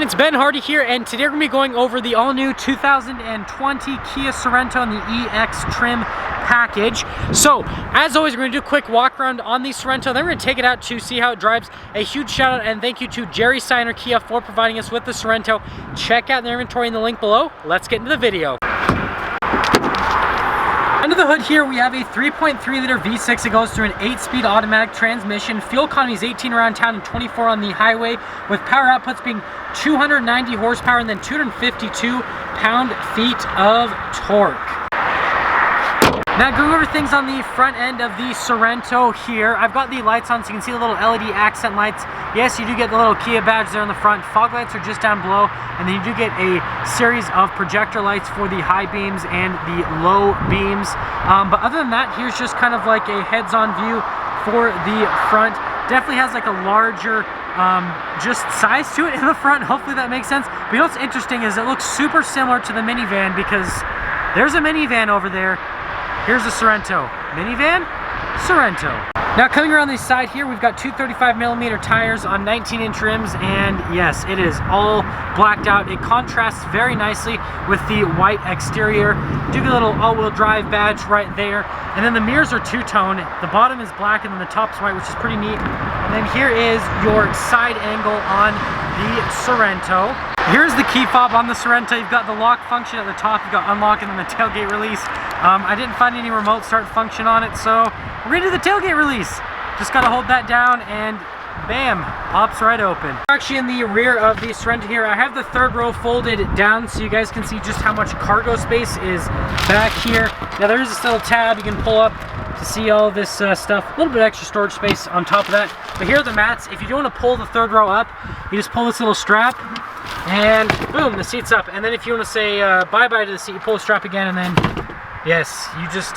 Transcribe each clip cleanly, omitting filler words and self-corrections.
everyone, it's Ben Hardy here, and today we're going to be going over the all-new 2020 Kia Sorento and the EX trim package. So, as always, we're going to do a quick walk around on the Sorento, then we're going to take it out to see how it drives. A huge shout out and thank you to Jerry Signer Kia for providing us with the Sorento. Check out their inventory in the link below. Let's get into the video. Under the hood here, we have a 3.3 liter V6 that goes through an 8-speed automatic transmission. Fuel economy is 18 around town and 24 on the highway, with power outputs being 290 horsepower and then 252 pound-feet of torque. Now going over things on the front end of the Sorento here, I've got the lights on so you can see the little LED accent lights. Yes, you do get the little Kia badge there on the front. Fog lights are just down below, and then you do get a series of projector lights for the high beams and the low beams. But other than that, here's just kind of like a heads-on view for the front. Definitely has like a larger just size to it in the front. Hopefully that makes sense. But you know what's interesting is it looks super similar to the minivan, because there's a minivan over there. Here's the Sorento. Minivan, Sorento. Now coming around the side here, we've got two 35mm tires on 19-inch rims, and yes, it is all blacked out. It contrasts very nicely with the white exterior. You do get a little all-wheel drive badge right there, and then the mirrors are two-tone. The bottom is black and then the top's white, which is pretty neat. And then here is your side angle on the Sorento. Here's the key fob on the Sorento. You've got the lock function at the top, you've got unlock and then the tailgate release. I didn't find any remote start function on it, so we're gonna do the tailgate release. Just gotta hold that down and bam, pops right open. Actually in the rear of the Sorento here, I have the third row folded down so you guys can see just how much cargo space is back here. Now there is this little tab you can pull up to see all this stuff. A little bit extra storage space on top of that. But here are the mats. If you do want to pull the third row up, you just pull this little strap and boom, the seat's up. And then if you want to say bye-bye to the seat, you pull the strap again, and then yes, you just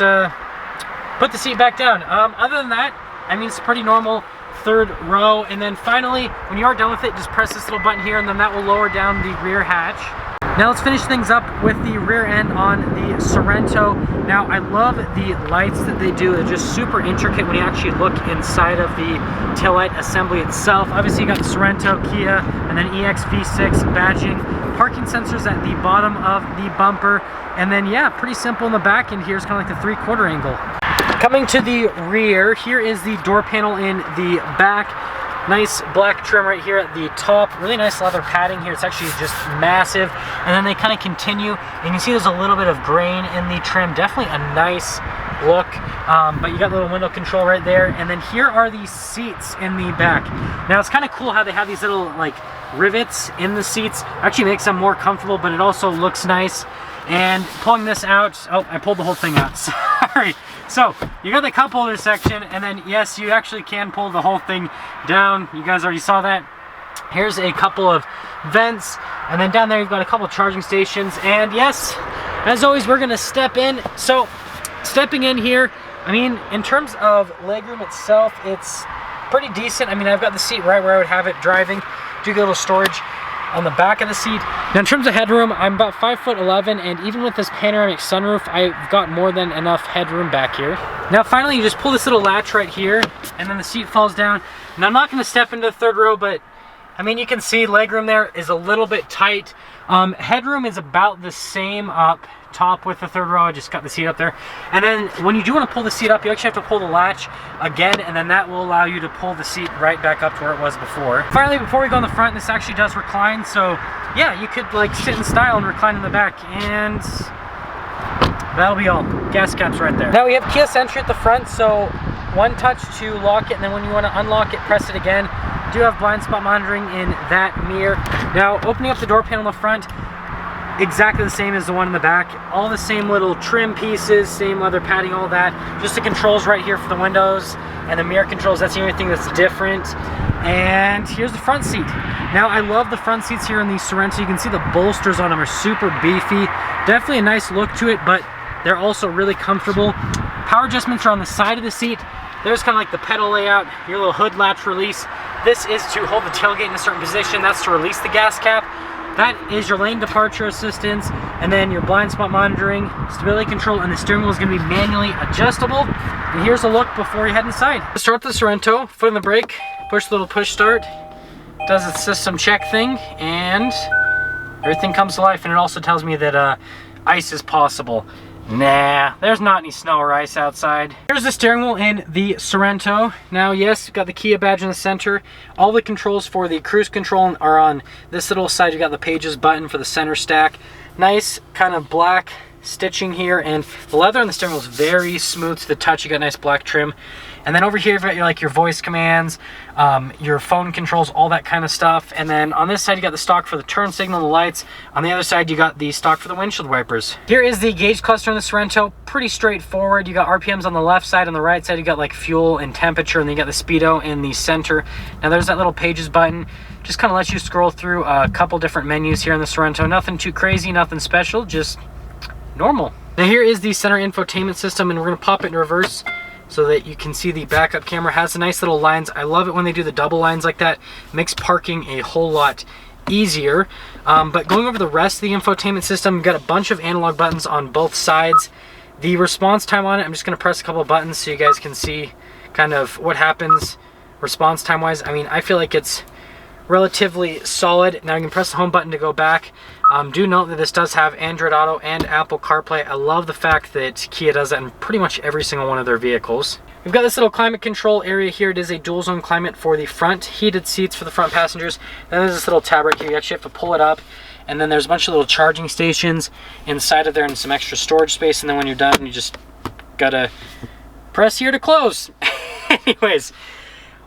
put the seat back down. Other than that, I mean, it's pretty normal third row. And then finally, when you are done with it, just press this little button here, and then that will lower down the rear hatch. Now let's finish things up with the rear end on the Sorento. Now I love the lights that they do. They're just super intricate when you actually look inside of the taillight assembly itself. Obviously you got the Sorento, Kia, and then EX V6 badging. Parking sensors at the bottom of the bumper. And then yeah, pretty simple in the back end here. It's kind of like the 3/4 angle. Coming to the rear, here is the door panel in the back. Nice black trim right here at the top. Really nice leather padding here. It's actually just massive. And then they kind of continue. And you can see there's a little bit of grain in the trim. Definitely a nice look. But you got a little window control right there. And then here are the seats in the back. Now it's kind of cool how they have these little like rivets in the seats. Actually makes them more comfortable, but it also looks nice. And pulling this out, oh, I pulled the whole thing out, sorry. So, you got the cup holder section, and then yes, you actually can pull the whole thing down. You guys already saw that. Here's a couple of vents, and then down there you've got a couple of charging stations. And yes, as always, we're gonna step in. So, stepping in here, I mean, in terms of legroom itself, it's pretty decent. I mean, I've got the seat right where I would have it driving. Do get a little storage on the back of the seat. Now in terms of headroom, I'm about 5'11", and even with this panoramic sunroof, I've got more than enough headroom back here. Now finally, you just pull this little latch right here, and then the seat falls down. Now I'm not going to step into the third row, but I mean, you can see legroom there is a little bit tight. Headroom is about the same up top with the third row. I just got the seat up there. And then when you do want to pull the seat up, you actually have to pull the latch again, and then that will allow you to pull the seat right back up to where it was before. Finally, before we go in the front, this actually does recline. So yeah, you could like sit in style and recline in the back, and that'll be all. Gas caps right there. Now we have Kia Sentry at the front, so one touch to lock it, and then when you want to unlock it, press it again. Do have blind spot monitoring in that mirror. Now opening up the door panel in the front, exactly the same as the one in the back. All the same little trim pieces, same leather padding, all that. Just the controls right here for the windows and the mirror controls. That's the only thing that's different. And here's the front seat. Now I love the front seats here in the Sorento. You can see the bolsters on them are super beefy. Definitely a nice look to it, but they're also really comfortable. Power adjustments are on the side of the seat. There's kind of like the pedal layout, your little hood latch release. This is to hold the tailgate in a certain position. That's to release the gas cap. That is your lane departure assistance, and then your blind spot monitoring, stability control, and the steering wheel is going to be manually adjustable. And here's a look before you head inside. Start the Sorento, foot on the brake, push the little push start, does its system check thing, and everything comes to life. And it also tells me that ice is possible. Nah, there's not any snow or ice outside. Here's the steering wheel in the Sorento. Now, yes, you've got the Kia badge in the center. All the controls for the cruise control are on this little side. You got the pages button for the center stack. Nice kind of black stitching here, and the leather on the steering wheel is very smooth to the touch. You got nice black trim. And then over here you've got your voice commands, your phone controls, all that kind of stuff. And then on this side you got the stock for the turn signal, the lights. On the other side you got the stock for the windshield wipers. Here is the gauge cluster in the Sorento. Pretty straightforward. You got RPMs on the left side. On the right side you got like fuel and temperature, and then you got the speedo in the center. Now there's that little pages button. Just kind of lets you scroll through a couple different menus here in the Sorento. Nothing too crazy, nothing special, just normal. Now here is the center infotainment system, and we're going to pop it in reverse so that you can see the backup camera. Has the nice little lines. I love it when they do the double lines like that. Makes parking a whole lot easier. But going over the rest of the infotainment system, we've got a bunch of analog buttons on both sides. The response time on it, I'm just going to press a couple of buttons so you guys can see kind of what happens response time wise. I mean, I feel like it's relatively solid. Now you can press the home button to go back. Do note that this does have Android Auto and Apple CarPlay. I love the fact that Kia does that in pretty much every single one of their vehicles. We've got this little climate control area here. It is a dual zone climate for the front, heated seats for the front passengers. Then there's this little tab right here. You actually have to pull it up, and then there's a bunch of little charging stations inside of there and some extra storage space. And then when you're done, you just gotta press here to close. Anyways,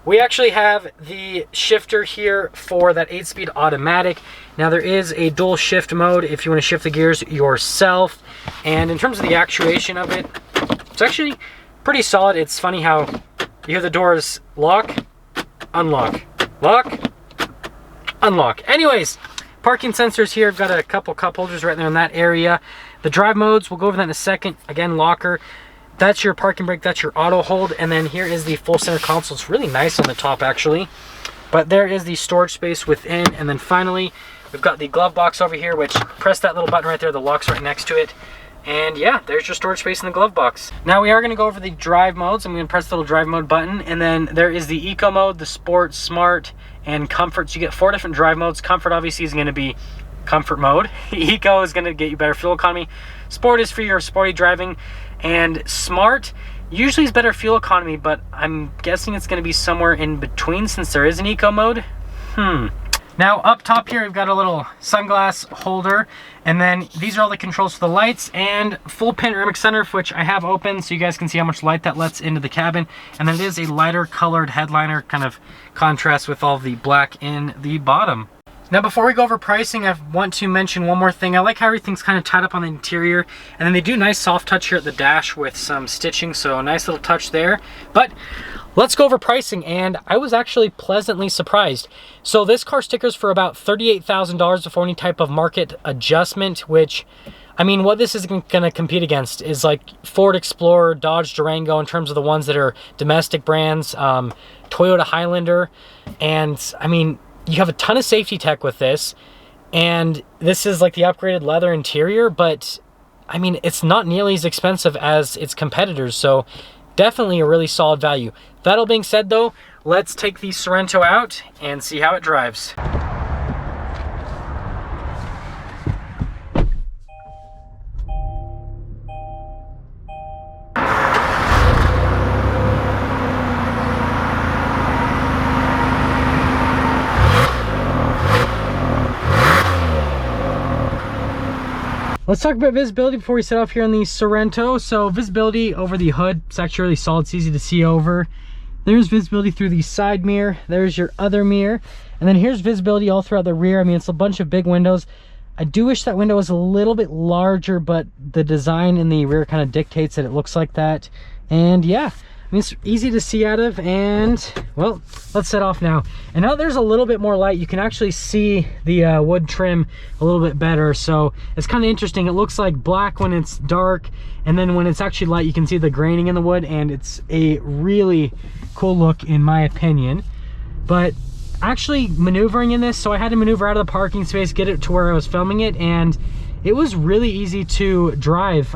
we actually have the shifter here for that 8-speed automatic. Now there is a dual shift mode if you want to shift the gears yourself. And in terms of the actuation of it, it's actually pretty solid. It's funny how you hear the doors lock, unlock, lock, unlock. Anyways, parking sensors here. I've got a couple cup holders right there in that area. The drive modes, we'll go over that in a second. Again, locker. That's your parking brake, that's your auto hold, and then here is the full center console. It's really nice on the top actually, but there is the storage space within. And then finally we've got the glove box over here, which press that little button right there, the lock's right next to it, and yeah, there's your storage space in the glove box. Now we are going to go over the drive modes. I'm going to press the little drive mode button, and then there is the eco mode, the sport, smart, and comfort. So you get 4 different drive modes. Comfort obviously is going to be comfort mode. Eco is going to get you better fuel economy. Sport is for your sporty driving, and smart usually is better fuel economy, but I'm guessing it's going to be somewhere in between since there is an eco mode. Now up top here we've got a little sunglass holder, and then these are all the controls for the lights and full panoramic sunroof, which I have open so you guys can see how much light that lets into the cabin. And then it is a lighter colored headliner, kind of contrast with all the black in the bottom. Now before we go over pricing, I want to mention one more thing. I like how everything's kind of tied up on the interior, and then they do nice soft touch here at the dash with some stitching, so a nice little touch there. But let's go over pricing, and I was actually pleasantly surprised. So this car stickers for about $38,000 before any type of market adjustment, which, I mean, what this is going to compete against is like Ford Explorer, Dodge Durango in terms of the ones that are domestic brands, Toyota Highlander, and I mean, you have a ton of safety tech with this, and this is like the upgraded leather interior, but I mean, it's not nearly as expensive as its competitors, so definitely a really solid value. That all being said though, let's take the Sorento out and see how it drives. Let's talk about visibility before we set off here on the Sorento. So visibility over the hood, it's actually really solid. It's easy to see over. There's visibility through the side mirror. There's your other mirror. And then here's visibility all throughout the rear. I mean, it's a bunch of big windows. I do wish that window was a little bit larger, but the design in the rear kind of dictates that it looks like that. And yeah, I mean, it's easy to see out of, and well, let's set off now. And now there's a little bit more light. You can actually see the wood trim a little bit better, so it's kind of interesting. It looks like black when it's dark, and then when it's actually light, you can see the graining in the wood, and it's a really cool look in my opinion. But actually maneuvering in this, so I had to maneuver out of the parking space, get it to where I was filming it, and it was really easy to drive.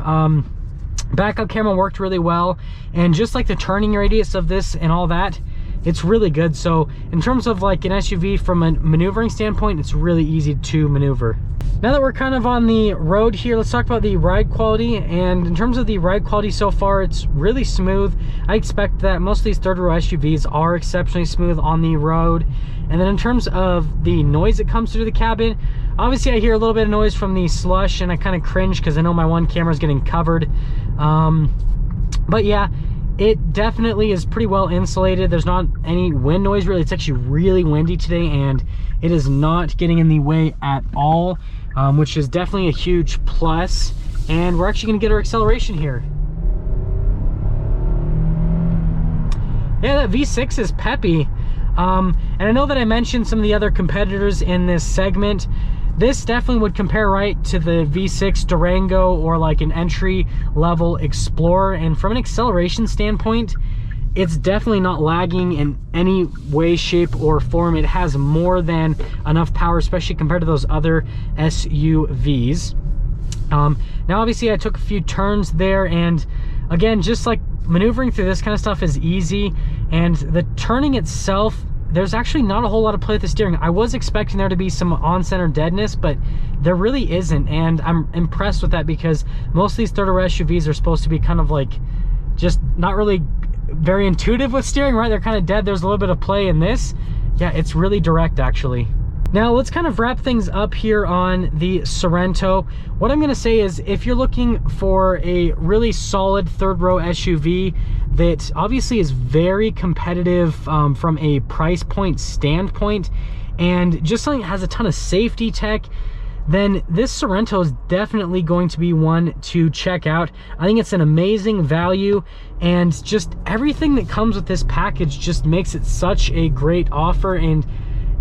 Backup camera worked really well, and just like the turning radius of this and all that, it's really good. So in terms of like an SUV from a maneuvering standpoint, it's really easy to maneuver. Now that we're kind of on the road here, let's talk about the ride quality. And in terms of the ride quality so far, it's really smooth. I expect that most of these third row SUVs are exceptionally smooth on the road. And then in terms of the noise that comes through the cabin, obviously I hear a little bit of noise from the slush, and I kind of cringe because I know my one camera is getting covered. But yeah, it definitely is pretty well insulated. There's not any wind noise really. It's actually really windy today, and it is not getting in the way at all, which is definitely a huge plus. And we're actually going to get our acceleration here. Yeah, that V6 is peppy. And I know that I mentioned some of the other competitors in this segment. This definitely would compare right to the V6 Durango or like an entry level Explorer. And from an acceleration standpoint, it's definitely not lagging in any way, shape, or form. It has more than enough power, especially compared to those other SUVs. Now, obviously, I took a few turns there, and again, just like maneuvering through this kind of stuff is easy, and the turning itself, there's actually not a whole lot of play with the steering. I was expecting there to be some on-center deadness, but there really isn't, and I'm impressed with that because most of these third row SUVs are supposed to be kind of like just not really very intuitive with steering, right? They're kind of dead. There's a little bit of play in this. Yeah, it's really direct actually. Now let's kind of wrap things up here on the Sorento. What I'm gonna say is, if you're looking for a really solid third row SUV that obviously is very competitive from a price point standpoint, and just something that has a ton of safety tech, then this Sorento is definitely going to be one to check out. I think it's an amazing value, and just everything that comes with this package just makes it such a great offer. And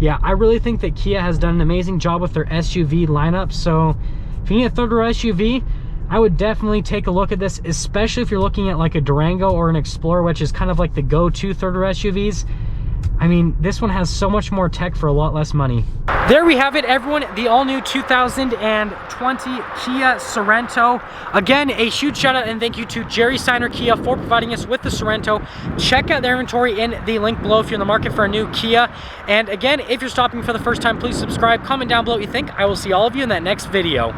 yeah, I really think that Kia has done an amazing job with their SUV lineup. So if you need a third row SUV, I would definitely take a look at this, especially if you're looking at like a Durango or an Explorer, which is kind of like the go-to third row SUVs. I mean, this one has so much more tech for a lot less money. There we have it, everyone. The all-new 2020 Kia Sorento. Again, a huge shout out and thank you to Jerry Steiner Kia for providing us with the Sorento. Check out their inventory in the link below if you're in the market for a new Kia. And again, if you're stopping for the first time, please subscribe, comment down below what you think. I will see all of you in that next video.